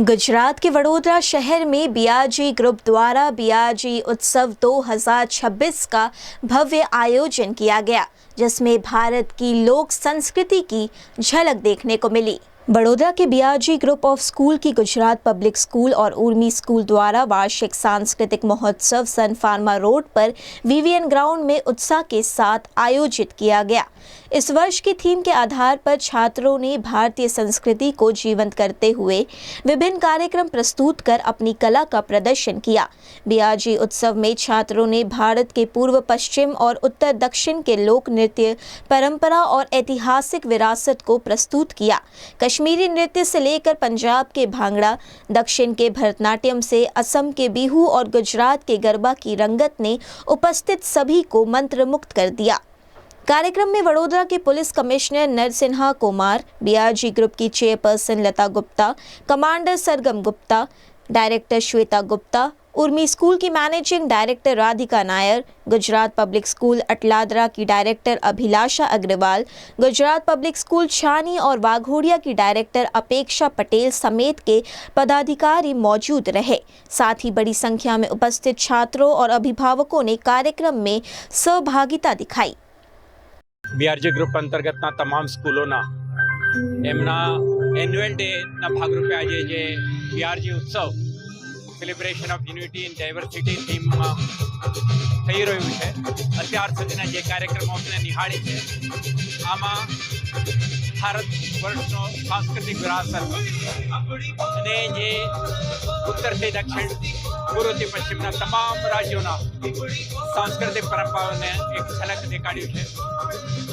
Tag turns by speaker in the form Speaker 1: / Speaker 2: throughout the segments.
Speaker 1: गुजरात के वडोदरा शहर में बीआरजी ग्रुप द्वारा बीआरजी उत्सव 2026 का भव्य आयोजन किया गया, जिसमें भारत की लोक संस्कृति की झलक देखने को मिली। बड़ोदरा के बीआरजी ग्रुप ऑफ स्कूल की गुजरात पब्लिक स्कूल और उर्मी स्कूल द्वारा वार्षिक सांस्कृतिक महोत्सव सन फार्मा रोड पर वीवीएन ग्राउंड में उत्साह के साथ आयोजित किया गया। इस वर्ष की थीम के आधार पर छात्रों ने भारतीय संस्कृति को जीवंत करते हुए विभिन्न कार्यक्रम प्रस्तुत कर अपनी कला का प्रदर्शन किया। बीआरजी उत्सव में छात्रों ने भारत के पूर्व पश्चिम और उत्तर दक्षिण के लोक नृत्य परंपरा और ऐतिहासिक विरासत को प्रस्तुत किया। कश्मीरी नृत्य से लेकर पंजाब के भांगड़ा, दक्षिण के भरतनाट्यम से असम के बिहू और गुजरात के गरबा की रंगत ने उपस्थित सभी को मंत्रमुग्ध कर दिया। कार्यक्रम में वडोदरा के police commissioner Narasimha Kumar, BRG group की चेयरपर्सन लता गुप्ता, कमांडर सरगम गुप्ता, डायरेक्टर श्वेता गुप्ता, उर्मी स्कूल की managing director Radhika Nair, Gujarat public school Atladra की डायरेक्टर अभिलाषा अग्रवाल, गुजरात पब्लिक स्कूल छानी और वाघोड़िया की डायरेक्टर अपेक्षा पटेल समेत के पदाधिकारी मौजूद रहे। साथ ही बड़ी संख्या में उपस्थित छात्रों और अभिभावकों ने कार्यक्रम में सहभागिता दिखाई।
Speaker 2: बीआरजी ग्रुप अंतर्गतना તમામ સ્કૂલોના એમના એન્યુઅલ ડેના ભાગરૂપે આજે જે બીઆરજી ઉત્સવ celebration of unity in diversity થીમમાં થઈ રહ્યું છે। અત્યાર સુધીના જે કાર્યક્રમો આપણે નિહાળી છે, આમાં ભારત વર્ષનો સાંસ્કૃતિક વિરાસત અને જે ઉત્તરથી દક્ષિણ, પૂર્વથી પશ્ચિમના તમામ રાજ્યોના સાંસ્કૃતિક પરંપરાઓને એક ઝલક દેખાડ્યું છે।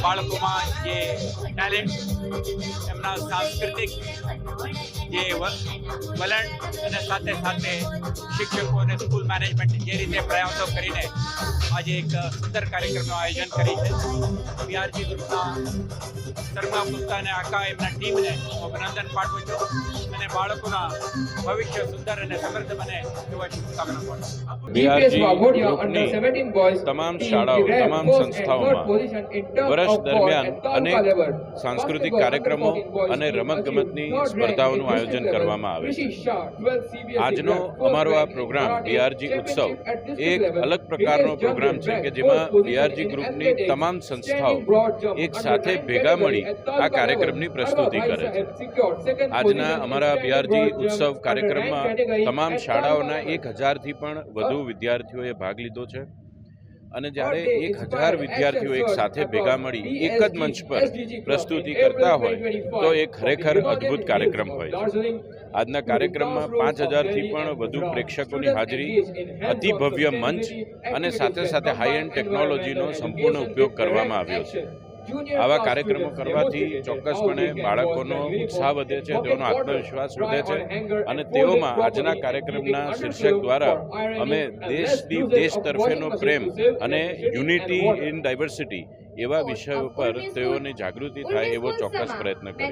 Speaker 2: બાળકોમાં જે ટેલેન્ટ, એમના સાંસ્કૃતિક જે વલણ અને સાથે સાથે શિક્ષકો અને સ્કૂલ મેનેજમેન્ટ જે રીતે પ્રયાસો કરીને આજે એક સુંદર કાર્યક્રમનું આયોજન કરી છે। બીઆરજી ગ્રુપના શર્મા ગુપ્તા અને આખા એમના ટીમને અભિનંદન પાઠવું છું અને બાળકોના ભવિષ્ય સુંદર અને સમૃદ્ધ બને એવા શુભકામના પાઠવું।
Speaker 3: બીઆરજી ગ્રુપની તમામ શાળાઓ, તમામ સંસ્થાઓમાં વર્ષ દરમિયાન અનેક સાંસ્કૃતિક કાર્યક્રમો અને રમતગમતની સ્પર્ધાઓનું આયોજન કરવામાં આવે છે। આજનો અમારો આ પ્રોગ્રામ બીઆરજી ઉત્સવ એક અલગ પ્રકારનો પ્રોગ્રામ છે કે જેમાં બીઆરજી ગ્રુપની તમામ સંસ્થાઓ એક સાથે ભેગા મળી આ કાર્યક્રમની પ્રસ્તુતિ કરે છે। આજના અમારા બીઆરજી ઉત્સવ કાર્યક્રમમાં તમામ શાળાઓના 1000થી પણ વધુ વિદ્યાર્થીઓએ ભાગ લીધો છે અને જ્યારે 1000 વિદ્યાર્થીઓ એક સાથે ભેગા મળી એક જ મંચ પર પ્રસ્તુતિ કરતા હોય તો એ ખરેખર અદ્ભુત કાર્યક્રમ હોય છે। આજના કાર્યક્રમમાં 5000થી પણ વધુ પ્રેક્ષકોની હાજરી, અતિ ભવ્ય મંચ અને સાથે સાથે હાઈ એન્ડ ટેકનોલોજીનો સંપૂર્ણ ઉપયોગ કરવામાં આવ્યો છે। આવા કાર્યક્રમો કરવાથી ચોક્કસપણે બાળકોનો ઉત્સાહ વધે છે, તેઓનો આત્મવિશ્વાસ વધે છે અને તેઓમાં આજના કાર્યક્રમના શીર્ષક દ્વારા અમે દેશ તરફેનો પ્રેમ અને યુનિટી ઇન ડાયવર્સિટી એવા વિષયો પર તેઓની જાગૃતિ થાય એવો ચોક્કસ પ્રયત્ન કર્યો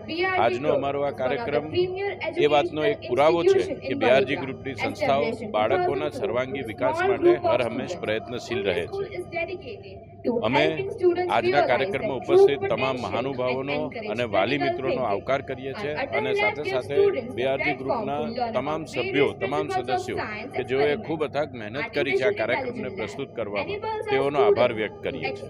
Speaker 3: છે। આજનો અમારો આ કાર્યક્રમ એ વાતનો એક પુરાવો છે કે બીઆરજી ગ્રુપની સંસ્થાઓ બાળકોના સર્વાંગી વિકાસ માટે હર હંમેશ પ્રયત્નશીલ રહે છે। અમે આજના કાર્યક્રમમાં ઉપસ્થિત તમામ મહાનુભાવોનો અને વાલી મિત્રોનો આવકાર કરીએ છીએ અને સાથે સાથે બીઆરજી ગ્રુપના તમામ સભ્યો, તમામ સદસ્યો કે જેઓએ ખૂબ અથાગ મહેનત કરી છે આ કાર્યક્રમને પ્રસ્તુત કરવામાં, તેઓનો આભાર વ્યક્ત કરીએ છીએ।